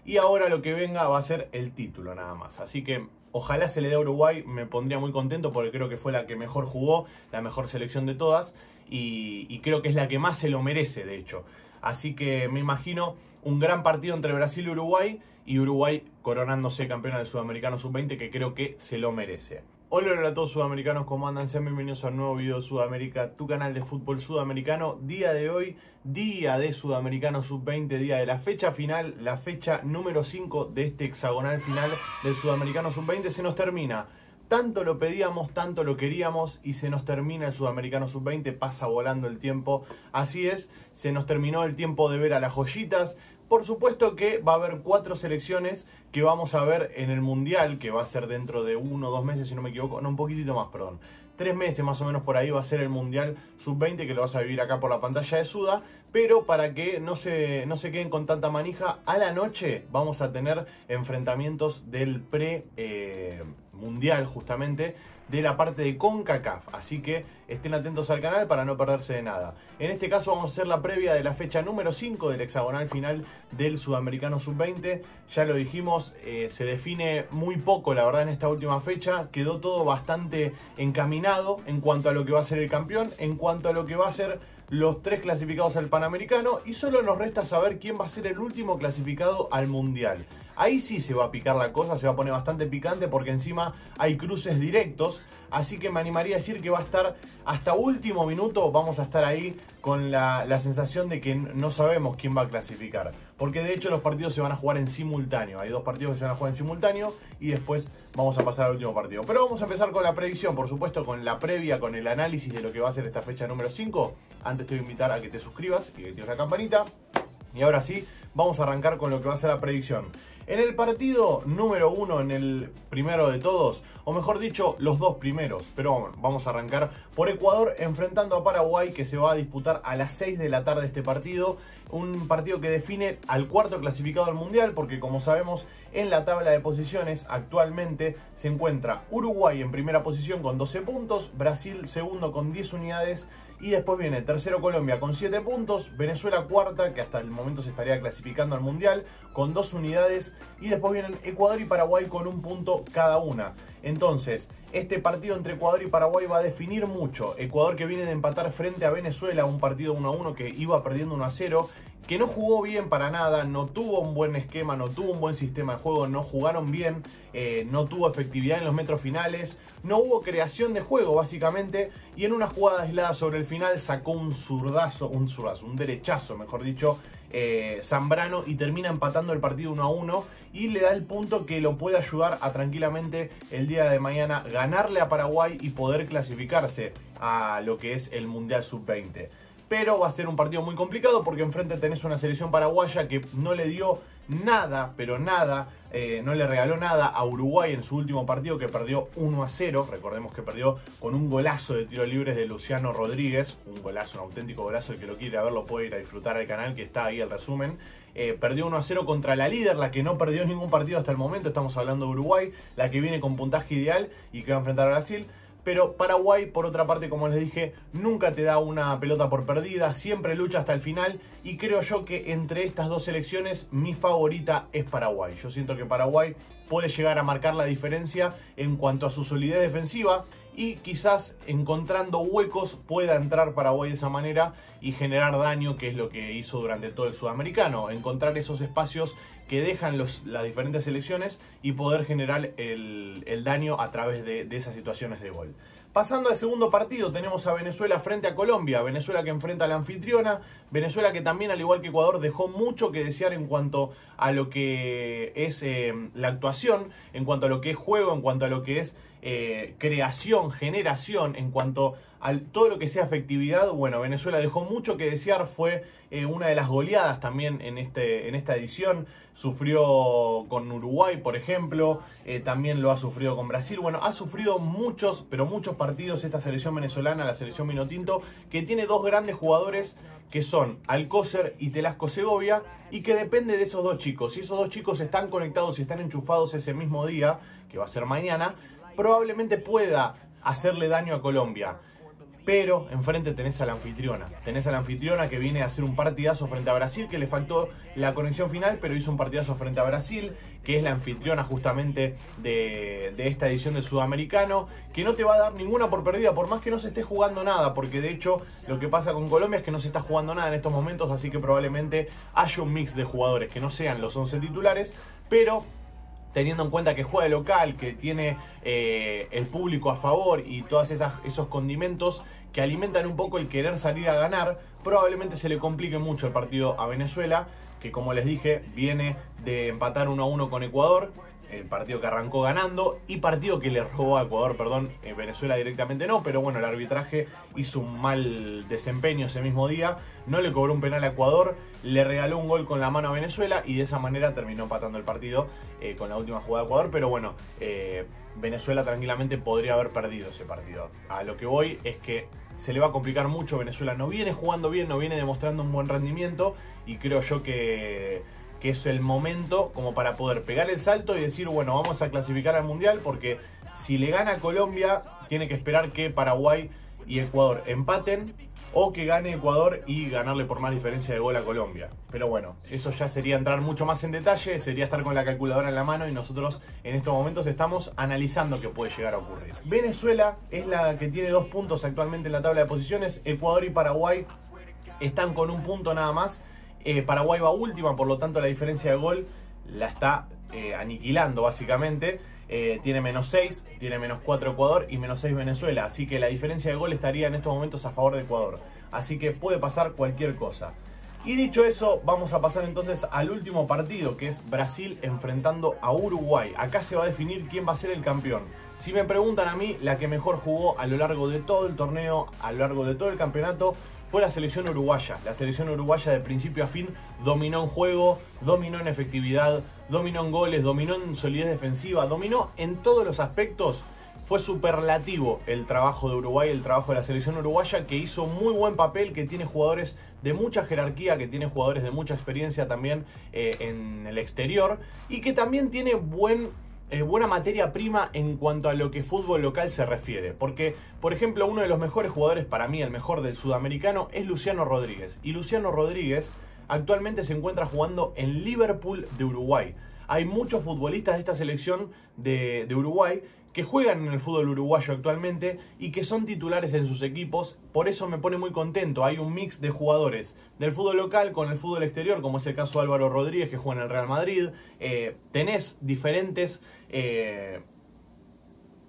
y ahora lo que venga va a ser el título nada más. Así que ojalá se le dé a Uruguay, me pondría muy contento porque creo que fue la que mejor jugó, la mejor selección de todas y creo que es la que más se lo merece de hecho. Así que me imagino un gran partido entre Brasil y Uruguay coronándose campeona del Sudamericano Sub-20, que creo que se lo merece. Hola a todos sudamericanos, ¿cómo andan? Sean bienvenidos a un nuevo video de Sudamérica, tu canal de fútbol sudamericano. Día de hoy, día de Sudamericano Sub-20, día de la fecha final, la fecha número 5 de este hexagonal final del Sudamericano Sub-20. Se nos termina. Tanto lo pedíamos, tanto lo queríamos y se nos termina el Sudamericano Sub-20, pasa volando el tiempo. Así es, se nos terminó el tiempo de ver a las joyitas. Por supuesto que va a haber 4 selecciones que vamos a ver en el Mundial, que va a ser dentro de 1 o 2 meses, si no me equivoco, no, un poquitito más, perdón. 3 meses más o menos por ahí va a ser el Mundial Sub-20, que lo vas a vivir acá por la pantalla de Suda. Pero para que no se queden con tanta manija, a la noche vamos a tener enfrentamientos del pre-Mundial justamente, de la parte de CONCACAF, así que estén atentos al canal para no perderse de nada. En este caso vamos a hacer la previa de la fecha número 5 del hexagonal final del Sudamericano Sub-20. Ya lo dijimos, se define muy poco la verdad en esta última fecha, quedó todo bastante encaminado en cuanto a lo que va a ser el campeón, en cuanto a lo que va a ser los 3 clasificados al Panamericano, y solo nos resta saber quién va a ser el último clasificado al Mundial. Ahí sí se va a picar la cosa, se va a poner bastante picante porque encima hay cruces directos, así que me animaría a decir que va a estar hasta último minuto, vamos a estar ahí con la sensación de que no sabemos quién va a clasificar, porque de hecho los partidos se van a jugar en simultáneo, hay 2 partidos que se van a jugar en simultáneo y después vamos a pasar al último partido. Pero vamos a empezar con la predicción, por supuesto con la previa, con el análisis de lo que va a ser esta fecha número 5. Antes te voy a invitar a que te suscribas y que actives la campanita. Y ahora sí, vamos a arrancar con lo que va a ser la predicción. En el partido número 1, en el primero de todos, o mejor dicho, los 2 primeros, pero vamos a arrancar por Ecuador enfrentando a Paraguay, que se va a disputar a las 6 de la tarde este partido. Un partido que define al 4º clasificado al Mundial, porque como sabemos, en la tabla de posiciones actualmente se encuentra Uruguay en primera posición con 12 puntos, Brasil segundo con 10 unidades, y después viene tercero Colombia con 7 puntos, Venezuela cuarta, que hasta el momento se estaría clasificando al Mundial, con 2 unidades, y después vienen Ecuador y Paraguay con 1 punto cada una. Entonces, este partido entre Ecuador y Paraguay va a definir mucho. Ecuador, que viene de empatar frente a Venezuela, un partido 1-1 que iba perdiendo 1-0, que no jugó bien para nada, no tuvo un buen esquema, no tuvo un buen sistema de juego, no jugaron bien, no tuvo efectividad en los metros finales, no hubo creación de juego básicamente, y en una jugada aislada sobre el final sacó un derechazo, mejor dicho, Zambrano, y termina empatando el partido 1-1 y le da el punto que lo puede ayudar a tranquilamente el día de mañana ganarle a Paraguay y poder clasificarse a lo que es el Mundial Sub-20. Pero va a ser un partido muy complicado porque enfrente tenés una selección paraguaya que no le dio nada, pero nada, no le regaló nada a Uruguay en su último partido, que perdió 1-0. Recordemos que perdió con un golazo de tiro libres de Luciano Rodríguez, un golazo, un auténtico golazo. El que lo quiere ver lo puede ir a disfrutar al canal, que está ahí el resumen. Perdió 1-0 contra la líder, la que no perdió ningún partido hasta el momento, estamos hablando de Uruguay, la que viene con puntaje ideal y que va a enfrentar a Brasil. Pero Paraguay, por otra parte, como les dije, nunca te da una pelota por perdida, siempre lucha hasta el final, y creo yo que entre estas 2 selecciones mi favorita es Paraguay. Yo siento que Paraguay puede llegar a marcar la diferencia en cuanto a su solidez defensiva, y quizás encontrando huecos pueda entrar Paraguay de esa manera y generar daño, que es lo que hizo durante todo el Sudamericano, encontrar esos espacios que dejan las diferentes selecciones y poder generar el daño a través de esas situaciones de gol. Pasando al segundo partido, tenemos a Venezuela frente a Colombia. Venezuela que enfrenta a la anfitriona. Venezuela que también, al igual que Ecuador, dejó mucho que desear en cuanto a lo que es la actuación, en cuanto a lo que es juego, en cuanto a lo que es creación, generación, en cuanto a todo lo que sea efectividad. Bueno, Venezuela dejó mucho que desear, fue una de las goleadas también en esta edición. Sufrió con Uruguay, por ejemplo, también lo ha sufrido con Brasil. Bueno, ha sufrido muchos, pero muchos partidos esta selección venezolana, la selección Vinotinto, que tiene 2 grandes jugadores que son Alcócer y Telasco Segovia, y que depende de esos 2 chicos. Si esos 2 chicos están conectados y están enchufados ese mismo día, que va a ser mañana, probablemente pueda hacerle daño a Colombia. pero enfrente tenés a la anfitriona. Tenés a la anfitriona que viene a hacer un partidazo frente a Brasil, que le faltó la conexión final, pero hizo un partidazo frente a Brasil, que es la anfitriona justamente de esta edición del Sudamericano, que no te va a dar ninguna por perdida, por más que no se esté jugando nada, porque de hecho lo que pasa con Colombia es que no se está jugando nada en estos momentos, así que probablemente haya un mix de jugadores que no sean los 11 titulares, pero teniendo en cuenta que juega de local, que tiene el público a favor y todos esos condimentos que alimentan un poco el querer salir a ganar, probablemente se le complique mucho el partido a Venezuela, que como les dije, viene de empatar 1-1 con Ecuador, el partido que arrancó ganando, y partido que le robó a Ecuador, perdón, Venezuela directamente no, pero bueno, el arbitraje hizo un mal desempeño ese mismo día, no le cobró un penal a Ecuador, le regaló un gol con la mano a Venezuela y de esa manera terminó empatando el partido con la última jugada de Ecuador, pero bueno, Venezuela tranquilamente podría haber perdido ese partido. A lo que voy es que se le va a complicar mucho, Venezuela no viene jugando bien, no viene demostrando un buen rendimiento y creo yo que es el momento como para poder pegar el salto y decir, bueno, vamos a clasificar al Mundial, porque si le gana a Colombia, tiene que esperar que Paraguay y Ecuador empaten, o que gane Ecuador y ganarle por más diferencia de gol a Colombia. Pero bueno, eso ya sería entrar mucho más en detalle, sería estar con la calculadora en la mano y nosotros en estos momentos estamos analizando qué puede llegar a ocurrir. Venezuela es la que tiene 2 puntos actualmente en la tabla de posiciones, Ecuador y Paraguay están con 1 punto nada más. Paraguay va última, por lo tanto la diferencia de gol la está aniquilando básicamente. Tiene -6, tiene -4 Ecuador y -6 Venezuela, así que la diferencia de gol estaría en estos momentos a favor de Ecuador, así que puede pasar cualquier cosa. Y dicho eso, vamos a pasar entonces al último partido, que es Brasil enfrentando a Uruguay. Acá se va a definir quién va a ser el campeón. Si me preguntan a mí, la que mejor jugó a lo largo de todo el torneo, a lo largo de todo el campeonato, fue la selección uruguaya. La selección uruguaya de principio a fin dominó en juego, dominó en efectividad, dominó en goles, dominó en solidez defensiva, dominó en todos los aspectos. Fue superlativo el trabajo de Uruguay, el trabajo de la selección uruguaya, que hizo muy buen papel, que tiene jugadores de mucha jerarquía, que tiene jugadores de mucha experiencia también en el exterior, y que también tiene buena materia prima en cuanto a lo que fútbol local se refiere, porque por ejemplo uno de los mejores jugadores, para mí el mejor del sudamericano, es Luciano Rodríguez, y Luciano Rodríguez actualmente se encuentra jugando en Liverpool de Uruguay. Hay muchos futbolistas de esta selección de Uruguay que juegan en el fútbol uruguayo actualmente y que son titulares en sus equipos, por eso me pone muy contento. Hay un mix de jugadores del fútbol local con el fútbol exterior, como es el caso de Álvaro Rodríguez, que juega en el Real Madrid. Tenés diferentes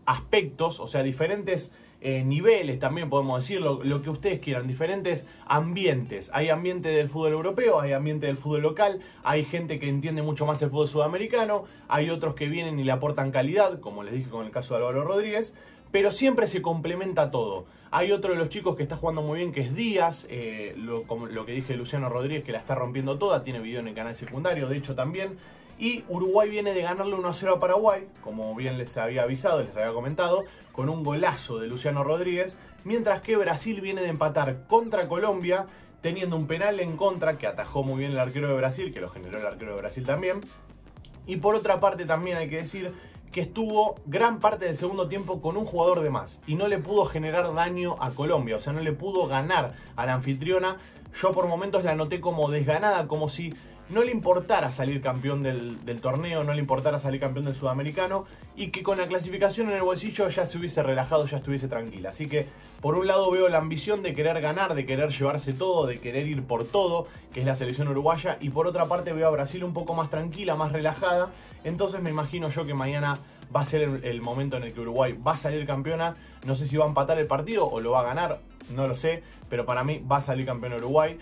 aspectos, o sea, diferentes niveles también podemos decirlo, lo que ustedes quieran, diferentes ambientes. Hay ambiente del fútbol europeo, hay ambiente del fútbol local, hay gente que entiende mucho más el fútbol sudamericano, hay otros que vienen y le aportan calidad, como les dije con el caso de Álvaro Rodríguez, pero siempre se complementa todo. Hay otro de los chicos que está jugando muy bien, que es Díaz, como lo que dije de Luciano Rodríguez, que la está rompiendo toda, tiene video en el canal secundario, de hecho también. Y Uruguay viene de ganarle 1-0 a Paraguay, como bien les había avisado, les había comentado, con un golazo de Luciano Rodríguez, mientras que Brasil viene de empatar contra Colombia, teniendo un penal en contra que atajó muy bien el arquero de Brasil, que lo generó el arquero de Brasil también. Y por otra parte también hay que decir que estuvo gran parte del segundo tiempo con un jugador de más y no le pudo generar daño a Colombia, o sea, no le pudo ganar a la anfitriona. Yo por momentos la noté como desganada, como si no le importara salir campeón del torneo, no le importara salir campeón del sudamericano, y que con la clasificación en el bolsillo ya se hubiese relajado, ya estuviese tranquila. Así que por un lado veo la ambición de querer ganar, de querer llevarse todo, de querer ir por todo, que es la selección uruguaya, y por otra parte veo a Brasil un poco más tranquila, más relajada. Entonces me imagino yo que mañana va a ser el momento en el que Uruguay va a salir campeona. No sé si va a empatar el partido o lo va a ganar, no lo sé, pero para mí va a salir campeón Uruguay.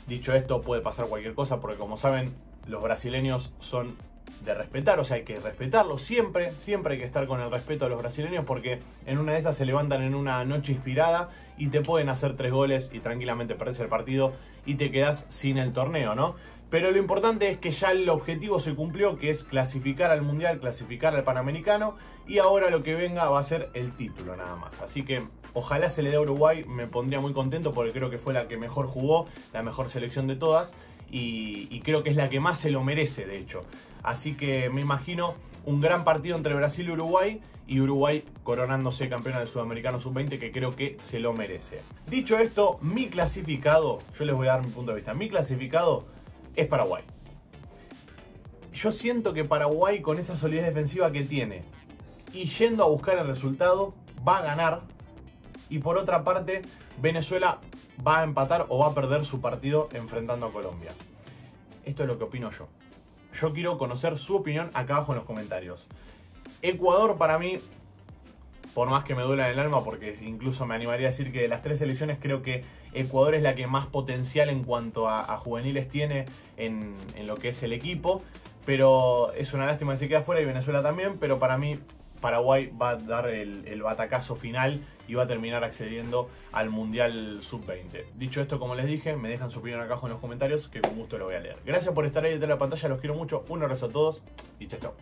Dicho esto, puede pasar cualquier cosa, porque como saben, los brasileños son de respetar, o sea, hay que respetarlos siempre, siempre hay que estar con el respeto a los brasileños, porque en una de esas se levantan en una noche inspirada y te pueden hacer 3 goles y tranquilamente perdés el partido y te quedás sin el torneo, ¿no? Pero lo importante es que ya el objetivo se cumplió, que es clasificar al Mundial, clasificar al Panamericano, y ahora lo que venga va a ser el título nada más. Así que ojalá se le dé a Uruguay, me pondría muy contento porque creo que fue la que mejor jugó, la mejor selección de todas, y creo que es la que más se lo merece, de hecho. Así que me imagino un gran partido entre Brasil y Uruguay coronándose campeona del Sudamericano Sub-20, que creo que se lo merece. Dicho esto, mi clasificado, yo les voy a dar mi punto de vista, mi clasificado es Paraguay. Yo siento que Paraguay, con esa solidez defensiva que tiene y yendo a buscar el resultado, va a ganar. Y por otra parte, Venezuela va a empatar o va a perder su partido enfrentando a Colombia. Esto es lo que opino yo. Yo quiero conocer su opinión acá abajo en los comentarios. Ecuador, para mí, por más que me duela en el alma, porque incluso me animaría a decir que de las 3 selecciones creo que Ecuador es la que más potencial en cuanto a juveniles tiene en lo que es el equipo. Pero es una lástima que se quede afuera, y Venezuela también, pero para mí Paraguay va a dar el batacazo final y va a terminar accediendo al Mundial Sub-20. Dicho esto, como les dije, me dejan su opinión acá abajo en los comentarios, que con gusto lo voy a leer. Gracias por estar ahí detrás de la pantalla, los quiero mucho, un abrazo a todos y chao, chao.